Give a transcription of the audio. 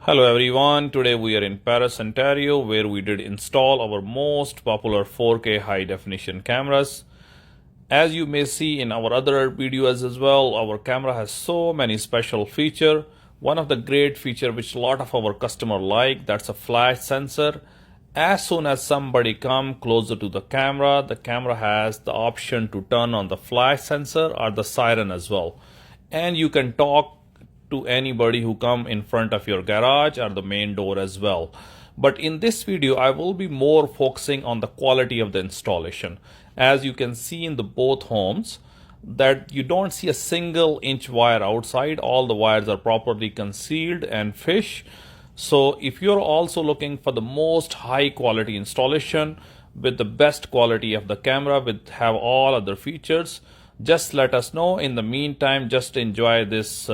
Hello everyone, today we are in Paris, Ontario, where we did install our most popular 4K high definition cameras. As you may see in our other videos as well, our camera has so many special features. One of the great feature which a lot of our customer like, that's a flash sensor. As soon as somebody come closer to the camera has the option to turn on the flash sensor or the siren as well. And you can talk to anybody who come in front of your garage or the main door as well. But in this video, I will be more focusing on the quality of the installation. As you can see in the both homes, that you don't see a single inch wire outside. All the wires are properly concealed and fish. So if you're also looking for the most high quality installation with the best quality of the camera, with have all other features, just let us know. In the meantime, just enjoy this